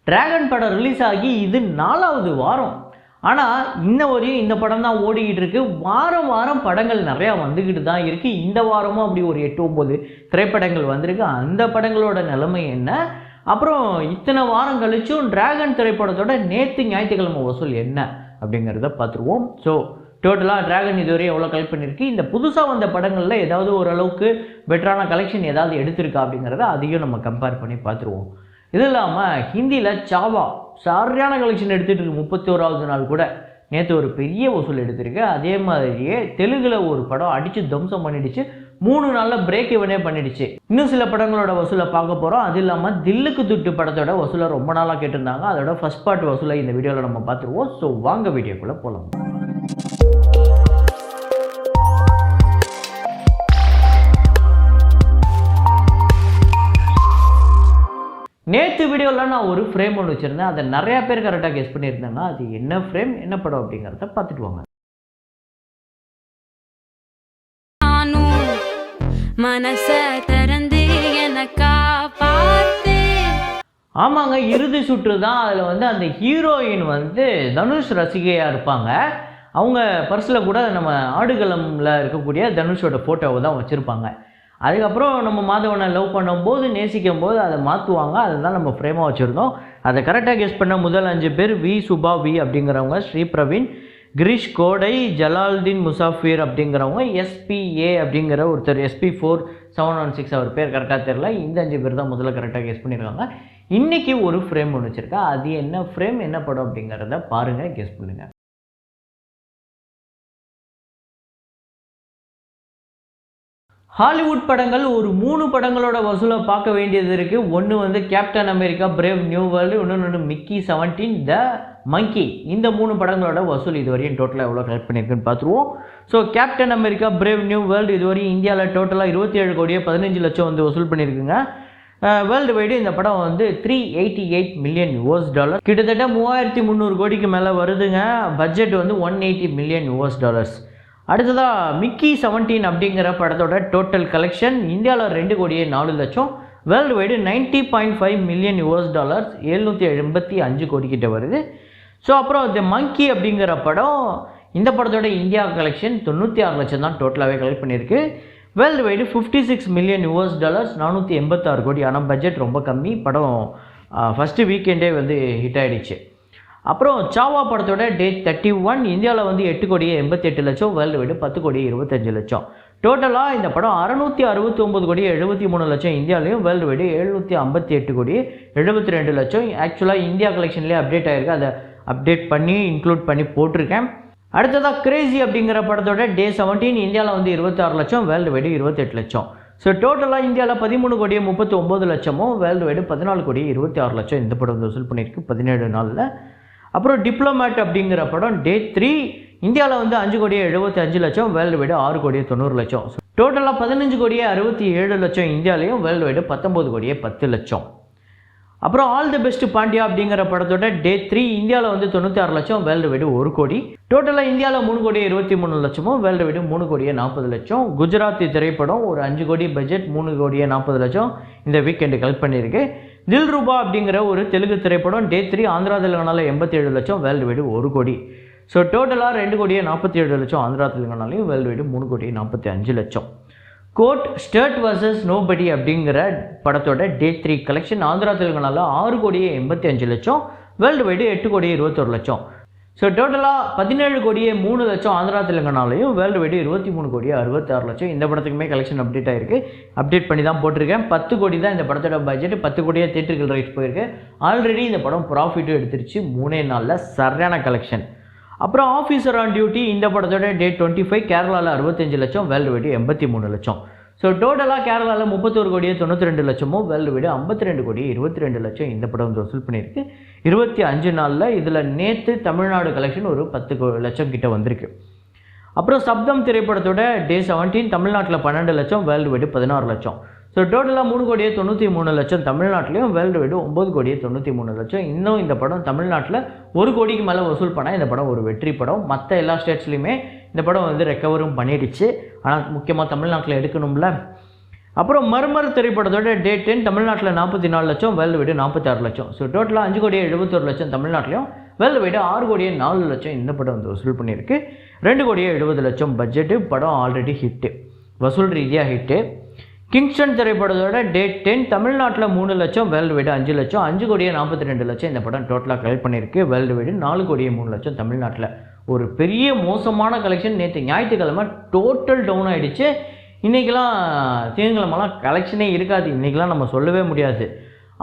Dragon படம் release ஆகி இது 4வது வாரம். ஆனால் இன்ன வரையும் இந்த படம் தான் ஓடிக்கிட்டு இருக்கு. வாரம் வாரம் படங்கள் நிறையா வந்துக்கிட்டு தான் இருக்குது. இந்த வாரமும் அப்படி ஒரு 8-9 திரைப்படங்கள் வந்திருக்கு. அந்த படங்களோட நிலைமை என்ன, அப்புறம் இத்தனை வாரம் கழிச்சும் டிராகன் திரைப்படத்தோட நேற்று ஞாயிற்றுக்கிழமை வசூல் என்ன அப்படிங்கிறத பார்த்துருவோம். ஸோ டோட்டலாக டிராகன் இதுவரையும் எவ்வளோ கலெக்ட் பண்ணியிருக்கு, இந்த புதுசாக வந்த படங்களில் ஏதாவது ஓரளவுக்கு பெட்டரான கலெக்ஷன் ஏதாவது எடுத்திருக்கா அப்படிங்கிறத அதையும் நம்ம கம்பேர் பண்ணி பார்த்துருவோம். இது இல்லாமல் ஹிந்தியில் சாவா சரியான கலெக்ஷன் எடுத்துகிட்டு இருக்கு. 31வது நாள் கூட நேற்று ஒரு பெரிய வசூல் எடுத்திருக்கு. அதே மாதிரியே தெலுங்கில் ஒரு படம் அடித்து தம்சம் பண்ணிடுச்சு. 3 நாளில் பிரேக் இவனே பண்ணிடுச்சு. இன்னும் சில படங்களோட வசூலை பார்க்க போகிறோம். அது இல்லாமல் தில்லுக்கு துட்டு படத்தோட வசூலை ரொம்ப நாளாக கேட்டிருந்தாங்க. அதோட ஃபர்ஸ்ட் பார்ட் வசூலை இந்த வீடியோவில் நம்ம பார்த்துருவோம். ஸோ வாங்க வீடியோக்குள்ளே போகலாம். நேற்று வீடியோவில் நான் ஒரு ஃப்ரேம் ஒன்று வச்சுருந்தேன். அதை நிறையா பேர் கரெக்டாக கெஸ் பண்ணியிருந்தேன்னா அது என்ன ஃப்ரேம், என்ன படம் அப்படிங்கிறத பார்த்துட்டு வாங்க. ஆமாங்க, இறுதி சுற்று தான். அதில் வந்து அந்த ஹீரோயின் வந்து தனுஷ் ரசிகையாக இருப்பாங்க. அவங்க பர்ஸில் கூட நம்ம ஆடுகளமில் இருக்கக்கூடிய தனுஷோட ஃபோட்டோவை தான் வச்சுருப்பாங்க. அதுக்கப்புறம் நம்ம மாதவனை லவ் பண்ணும்போது நேசிக்கும் போது அதை மாற்றுவாங்க. அதுதான் நம்ம ஃப்ரேமாக வச்சுருந்தோம். அதை கரெக்டாக கெஸ் பண்ண முதல் 5 பேர் வி சுபா வி அப்படிங்கிறவங்க, ஸ்ரீ பிரவீன், கிரீஷ் கோடை, ஜலால்தீன் முசாஃபிர் அப்படிங்கிறவங்க, எஸ்பிஏ அப்படிங்கிற ஒருத்தர், SP4716 அவர் பேர் கரெக்டாக தெரியல. இந்த 5 பேர் தான் முதல்ல கரெக்டாக கெஸ் பண்ணியிருக்காங்க. இன்றைக்கி ஒரு ஃப்ரேம் ஒன்று வச்சுருக்கேன். அது என்ன ஃப்ரேம், என்ன படம் அப்படிங்கிறத பாருங்கள், கெஸ் பண்ணுங்கள். ஹாலிவுட் படங்கள் ஒரு 3 படங்களோட வசூலை பார்க்க வேண்டியது இருக்குது. ஒன்று வந்து captain America brave new world, இன்னொன்று மிக்கி 17 த மங்கி. இந்த 3 படங்களோட வசூல் இதுவரையும் டோட்டலாக எவ்வளோ கலெக்ட் பண்ணியிருக்குன்னு பார்த்துருவோம். So captain America brave new world இதுவரையும் இந்தியாவில் டோட்டலாக 27 கோடியே 15 லட்சம் வந்து வசூல் பண்ணியிருக்குங்க. வேர்ல்டு வைடு இந்த படம் வந்து $388 மில்லியன். கிட்டத்தட்ட 3300 கோடிக்கு மேலே வருதுங்க. பட்ஜெட் வந்து $180 மில்லியன். அடுத்ததாக மிக்கி 17 அப்படிங்கிற படத்தோட டோட்டல் கலெக்ஷன் இந்தியாவில் 2 கோடியே 4 லட்சம், வேர்ல்டு வைடு $90.5 மில்லியன், $785 கோடி கிட்ட வருது. ஸோ அப்புறம் தி மங்கி அப்படிங்கிற படம், இந்த படத்தோட இந்தியா கலெக்ஷன் 96 லட்சம் தான் டோட்டலாகவே கலெக்ட் பண்ணியிருக்கு. வேர்ல்டு வைடு $56 மில்லியன், $486 கோடி. ஆனால் பட்ஜெட் ரொம்ப கம்மி. படம் ஃபஸ்ட்டு வீக்கெண்டே வந்து ஹிட் ஆகிடுச்சு. அப்புறம் சாவா படத்தோட டேட் 31 இந்தியாவில் வந்து 8 கோடியே 88 லட்சம், வேர்ல்டு வைடு 10 கோடியே 25 லட்சம். டோட்டலாக இந்த படம் 669 கோடியே 73 லட்சம் இந்தியாவிலையும், வேர்ல்டு வைடு 758 கோடியே 72 லட்சம். ஆக்சுவலாக இந்தியா கலெக்ஷன்லேயே அப்டேட் ஆகிருக்கு. அதை அப்டேட் பண்ணி இன்க்ளூட் பண்ணி போட்டிருக்கேன். அடுத்ததாக கிரேசி அப்படிங்கிற படத்தோட டே 17 இந்தியாவில் வந்து 26 லட்சம், வேர்ல்டு வைடு 28 லட்சம். ஸோ டோட்டலாக இந்தியாவில் 13 கோடியே 39 லட்சமும், வேர்ல்டு வைடு 14 கோடியே 26 லட்சம் இந்த படம் வசூல் பண்ணியிருக்கு 17 நாளில். அப்புறம் டிப்ளமேட் அப்படிங்கிற படம் டே 3 இந்தியாவில் வந்து 5 கோடியே 75 லட்சம், வேர்ல்டு வைடு 6 கோடியே 90 லட்சம். டோட்டலாக 15 கோடியே 67 லட்சம் இந்தியாவிலையும், வேர்ல்டு வைடு 19 கோடியே 10 லட்சம். அப்புறம் ஆல் தி பெஸ்ட் பாண்டியா அப்படிங்கிற படத்தோட டே 3 இந்தியாவில் வந்து 96 லட்சம், வேர்ல்டு வைடு 1 கோடி. டோட்டலாக இந்தியாவில் 3 கோடியே 23 லட்சமும், வேர்ல்டு வைடு 3 கோடியே 40 லட்சம். குஜராத்தி திரைப்படம் ஒரு 5 கோடி பட்ஜெட், 3 கோடியே 40 லட்சம் இந்த வீக்கெண்டு கலெக்ட் பண்ணியிருக்கு. தில் ரூபா அப்படிங்கிற ஒரு தெலுங்கு திரைப்படம் டே 3 ஆந்திரா தெலுங்கானாவில் 87 லட்சம், வேர்ல்டு வைடு 1 கோடி. ஸோ டோட்டலாக 2 கோடியே 47 லட்சம் ஆந்திரா தெலுங்கானாலையும், வேர்ல்டு வைடு 3 கோடியே 45 லட்சம். கோட் ஸ்டர்ட் வர்சஸ் நோபடி அப்படிங்கிற படத்தோட டே 3 கலெக்ஷன் ஆந்திரா தெலுங்கானாவில் 6 கோடியே 85 லட்சம், வேர்ல்டு வைடு 8 கோடியே 21 லட்சம். ஸோ டோட்டலாக 17 கோடியே 3 லட்சம் ஆந்திரா தெலுங்கானாலையும், வேர்ல்டு வைடு 23 கோடியே 66 லட்சம். இந்த படத்துக்குமே கலெக்ஷன் அப்டேட் ஆகிருக்கு. அப்டேட் பண்ணி தான் போட்டிருக்கேன். 10 கோடி தான் இந்த படத்தோட பட்ஜெட். 10 கோடியே தியேட்டர்கள் ரைட்ஸ் போயிருக்கு. ஆல்ரெடி இந்த படம் ப்ராஃபிட்டும் எடுத்துருச்சு. 3 நாளில் சரியான கலெக்ஷன். அப்புறம் ஆஃபீஸர் ஆன் டியூட்டி இந்த படத்தோட டேட் 25 கேரளாவில் 65 லட்சம், வேர்ல்டு வைடு 83 லட்சம். ஸோ டோட்டலாக கேரளாவில் 31 கோடியே 92 லட்சமும், வேர்ல்டு வைடு 52 கோடியே 22 லட்சம் இந்த படம் வந்து வசூல் பண்ணியிருக்கு 25 நாளில். இதில் நேற்று தமிழ்நாடு கலெக்ஷன் ஒரு 10 லட்சம் கிட்ட வந்திருக்கு. அப்புறம் சப்தம் திரைப்படத்தோட டே 17 தமிழ்நாட்டில் 12 லட்சம், வேர்ல்டு வைடு 16 லட்சம். ஸோ டோட்டலாக 3 கோடியே 93 லட்சம் தமிழ்நாட்டிலையும், வேர்ல்டு வைடு 9 கோடியே 93 லட்சம். இன்னும் இந்த படம் தமிழ்நாட்டில் 1 கோடிக்கு மேலே வசூல் பண்ணால் இந்த படம் ஒரு வெற்றி படம். மற்ற எல்லா ஸ்டேட்ஸ்லையுமே இந்த படம் வந்து ரெக்கவரும் பண்ணிடுச்சு. ஆனால் முக்கியமாக தமிழ்நாட்டில் எடுக்கணும்ல. அப்புறம் மர்மர் திரைப்படத்தோட டேட் 10 தமிழ்நாட்டில் 44 லட்சம், வேர்ல்டு வைடு 46 லட்சம். ஸோ டோட்டலாக 5 கோடியே 71 லட்சம் தமிழ்நாட்டிலையும், வேர்ல்டு வைடு 6 கோடியே 4 லட்சம் இந்த படம் வந்து வசூல் பண்ணியிருக்கு. 2 கோடியே 70 லட்சம் பட்ஜெட்டு. படம் ஆல்ரெடி ஹிட்டு, வசூல் ரீதியாக ஹிட்டு. கிங்ஸ்டன் திரைப்படத்தோட டேட் 10 தமிழ்நாட்டில் 3 லட்சம், வேர்ல்டு வைடு 5 லட்சம், 5 கோடியே 42 லட்சம் இந்த படம் டோட்டலாக கலெக்ட் பண்ணியிருக்கு. வேர்ல்டு வைடு 4 கோடியே 3 லட்சம் தமிழ்நாட்டில். ஒரு பெரிய மோசமான கலெக்ஷன். நேற்று ஞாயிற்றுக்கிழமை டோட்டல் டவுன் ஆகிடுச்சு. இன்றைக்கெலாம் திங்கக்கிழமெல்லாம் கலெக்ஷனே இருக்காது, இன்றைக்கெலாம் நம்ம சொல்லவே முடியாது.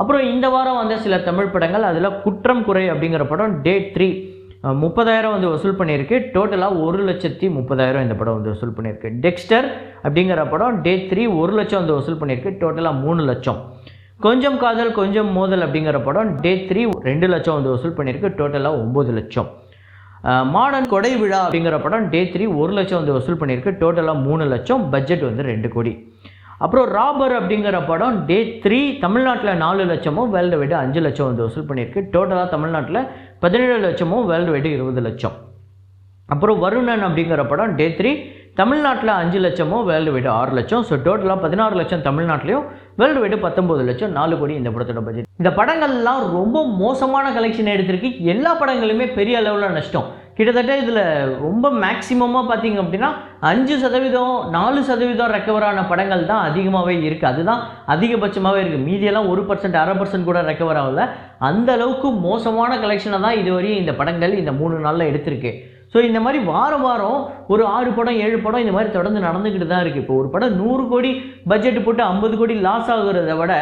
அப்புறம் இந்த வாரம் வந்த சில தமிழ் படங்கள், அதில் குற்றம் குறை அப்படிங்கிற படம் டேட் 3 30,000 வந்து வசூல் பண்ணியிருக்கு. டோட்டலாக 1,30,000 இந்த படம் வந்து வசூல் பண்ணியிருக்கு. டெக்ஸ்டர் அப்படிங்கிற படம் டேட் 3 1 லட்சம் வந்து வசூல் பண்ணியிருக்கு. டோட்டலாக 3 லட்சம். கொஞ்சம் காதல் கொஞ்சம் மோதல் அப்படிங்கிற படம் டேட் 3 2 லட்சம் வந்து வசூல் பண்ணியிருக்கு. டோட்டலாக 9 லட்சம். மாடர்ன் கொடை விழா அப்படிங்கிற படம் டேட் 3 1 லட்சம் வந்து வசூல் பண்ணியிருக்கு. டோட்டலாக 3 லட்சம், பட்ஜெட் வந்து 2 கோடி. அப்புறம் ராபர் அப்படிங்கிற படம் டேட் 3 தமிழ்நாட்டில் 4 லட்சமும், வேர்ல்டு வைடு 5 லட்சம் வந்து வசூல் பண்ணியிருக்கு. டோட்டலாக தமிழ்நாட்டில் 17 லட்சமும், வேர்ல்டு வைடு 20 லட்சம். அப்புறம் வருணன் அப்படிங்கிற படம் டேட் 3 தமிழ்நாட்டில் 5 லட்சமும், வேர்ல்டு வைடு 6 லட்சம். ஸோ டோட்டலாக 16 லட்சம் தமிழ்நாட்டிலையும், வேர்ல்டு வைடு 19 லட்சம், 4 கோடி இந்த படத்தோட பட்ஜெட். இந்த படங்கள்லாம் ரொம்ப மோசமான கலெக்ஷன் எடுத்திருக்கு. எல்லா படங்களுமே பெரிய அளவில் நஷ்டம். கிட்டத்தட்ட இதில் ரொம்ப மேக்ஸிமமாக பார்த்தீங்க அப்படின்னா 5%, 4% ரெக்கவரான படங்கள் தான் அதிகமாகவே இருக்குது. அதுதான் அதிகபட்சமாகவே இருக்குது. மீதியெல்லாம் 1%, 1/2% கூட ரெக்கவர் ஆகல. அந்த அளவுக்கு மோசமான கலெக்ஷனை தான் இதுவரையும் இந்த படங்கள் இந்த 3 நாளில் எடுத்திருக்கு. ஸோ இந்த மாதிரி வாரம் வாரம் ஒரு 6 படம் 7 படம் இந்த மாதிரி தொடர்ந்து நடந்துக்கிட்டு தான் இருக்குது. இப்போ ஒரு படம் 100 கோடி பட்ஜெட் போட்டு 50 கோடி லாஸ் ஆகுறத விட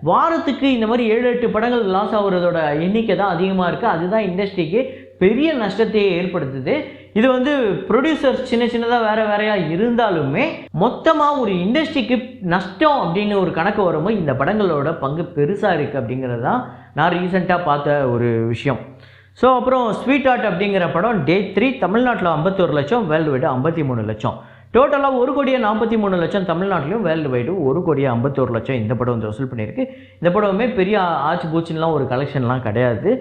வாரத்துக்கு இந்த மாதிரி 7-8 படங்கள் லாஸ் ஆகுறதோட எண்ணிக்கை தான் அதிகமாக இருக்குது. அதுதான் இண்டஸ்ட்ரிக்கு பெரிய நஷ்டத்தையே ஏற்படுத்துது. இது வந்து ப்ரொடியூசர்ஸ் சின்னதாக வேறையாக இருந்தாலுமே மொத்தமாக ஒரு இண்டஸ்ட்ரிக்கு நஷ்டம் அப்படின்னு ஒரு கணக்கு வரும்போது இந்த படங்களோட பங்கு பெருசாக இருக்குது அப்படிங்கிறது தான் நான் ரீசெண்டாக பார்த்த ஒரு விஷயம். ஸோ அப்புறம் ஸ்வீட் ஆர்ட் அப்படிங்கிற படம் டேட் 3 தமிழ்நாட்டில் 51 லட்சம், வேர்ல்டு வைடு 53 லட்சம். டோட்டலாக 1 கோடியே 43 லட்சம் தமிழ்நாட்டிலும், வேர்ல்டு வைடு 1 கோடியே 51 லட்சம் இந்த படம் வந்து வசூல் பண்ணியிருக்கு. இந்த படமே பெரிய ஆச்சு பூச்சின்லாம் ஒரு கலெக்ஷன்லாம் கிடையாது.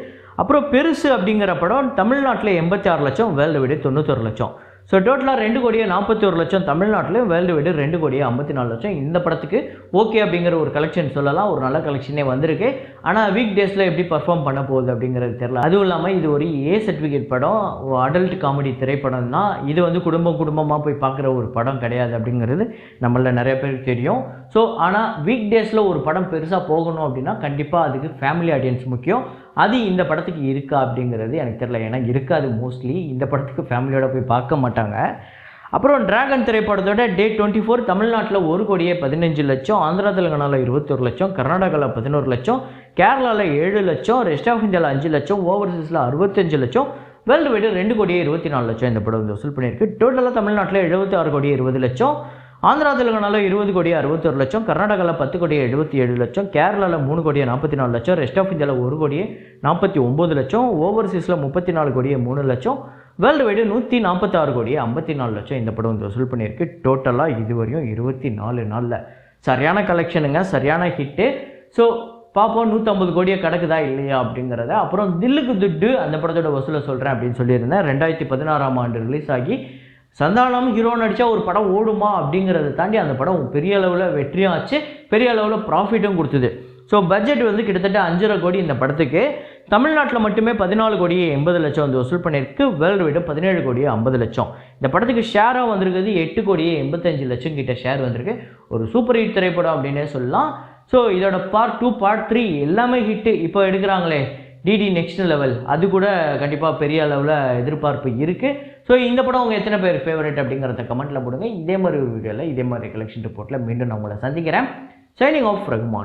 அப்புறம் பெருசு அப்படிங்கிற படம் தமிழ்நாட்டில் 86 லட்சம், வேர்ல்டு வைடு 91 லட்சம். ஸோ டோட்டலாக 2 கோடியே 41 லட்சம் தமிழ்நாட்டிலையும், வேர்ல்டு வைடு 2 கோடியே 54 லட்சம். இந்த படத்துக்கு ஓகே அப்படிங்கிற ஒரு கலெக்ஷன் சொல்லலாம். ஒரு நல்ல கலெக்ஷனே வந்திருக்கு. ஆனால் வீக் டேஸில் எப்படி பர்ஃபார்ம் பண்ண போகுது அப்படிங்கிறது தெரியல. அதுவும் இல்லாமல் இது ஒரு A சர்டிஃபிகேட் படம், அடல்ட் காமெடி திரைப்படம் தான். இது வந்து குடும்பமாக போய் பார்க்குற ஒரு படம் கிடையாது அப்படிங்கிறது நம்மள நிறைய பேருக்கு தெரியும். ஸோ ஆனால் வீக் டேஸில் ஒரு படம் பெருசாக போகணும் அப்படின்னா கண்டிப்பாக அதுக்கு ஃபேமிலி ஆடியன்ஸ் முக்கியம். அது இந்த படத்துக்கு இருக்கா அப்படிங்கிறது எனக்கு தெரியல. ஏன்னா இருக்காது, மோஸ்ட்லி இந்த படத்துக்கு ஃபேமிலியோட போய் பார்க்க மாட்டாங்க. அப்புறம் டிராகன் திரைப்படத்தோட டேட் 24 தமிழ்நாட்டில் 1 கோடியே 15 லட்சம், ஆந்திரா தெலுங்கானாவில் 21 லட்சம், கர்நாடகாவில் 11 லட்சம், கேரளாவில் 7 லட்சம், ரெஸ்ட் ஆஃப் இந்தியாவில் 5 லட்சம், ஓவர்சீஸில் 65 லட்சம், வேர்ல்டு வைடு 2 கோடியே 24 லட்சம் இந்த படம் வந்து வசூல் பண்ணியிருக்கு. டோட்டலாக தமிழ்நாட்டில் 76 கோடியே 20 லட்சம், ஆந்திரா தெலுங்கானாவில் 20 கோடியே 61 லட்சம், கர்நாடகாவில் 10 கோடியே 77 லட்சம், கேரளாவில் 3 கோடியே 44 லட்சம், ரெஸ்ட் ஆஃப் இந்தியாவில் 1 கோடியே 49 லட்சம், ஓவர்சீஸில் 34 கோடியே 3 லட்சம், வேர்ல்டு வைடு 146 கோடியே 54 லட்சம் இந்த படம் வந்து வசூல் பண்ணியிருக்கு. டோட்டலாக இதுவரையும் 24 நாளில் சரியான கலெக்ஷனுங்க, சரியான ஹிட்டு. ஸோ பார்ப்போம் 150 கோடியை கிடக்குதா இல்லையா அப்படிங்கிறத. அப்புறம் தில்லுக்கு துட்டு அந்த படத்தோட வசூலை சொல்கிறேன் அப்படின்னு சொல்லியிருந்தேன். 2016ஆம் ஆண்டு ரிலீஸ் ஆகி சந்தானம் ஹீரோ நடித்தா ஒரு படம் ஓடுமா அப்படிங்கிறத தாண்டி அந்த படம் பெரிய அளவில் வெற்றியும் ஆச்சு, பெரிய அளவில் ப்ராஃபிட்டும் கொடுத்தது. ஸோ பட்ஜெட் வந்து கிட்டத்தட்ட 5.5 கோடி இந்த படத்துக்கு. தமிழ்நாட்டில் மட்டுமே 14 கோடியே 80 லட்சம் வந்து வசூல் பண்ணியிருக்கு. வேர்ல்டு வைடு 17 கோடியே 50 லட்சம். இந்த படத்துக்கு ஷேராக வந்திருக்குது 8 கோடியே 85 லட்சம் கிட்ட ஷேர் வந்திருக்கு. ஒரு சூப்பர் ஹிட் திரைப்படம் அப்படின்னே சொல்லலாம். ஸோ இதோட பார்ட் 2 பார்ட் 3 எல்லாமே ஹிட்டு. இப்போ எடுக்கிறாங்களே டிடி நெக்ஸ்ட் லெவல், அது கூட கண்டிப்பாக பெரிய அளவில் எதிர்பார்ப்பு இருக்குது. ஸோ இந்த படம் உங்கள் எத்தனை பேர் ஃபேவரட் அப்படிங்கிறத கமெண்ட்டில் போடுங்க. இதே மாதிரி ஒரு வீடியோவில் இதே மாதிரி கலெக்ஷன் ரிப்போர்ட்டில் மீண்டும் நான் உங்களை சந்திக்கிறேன். Signing off Rahman.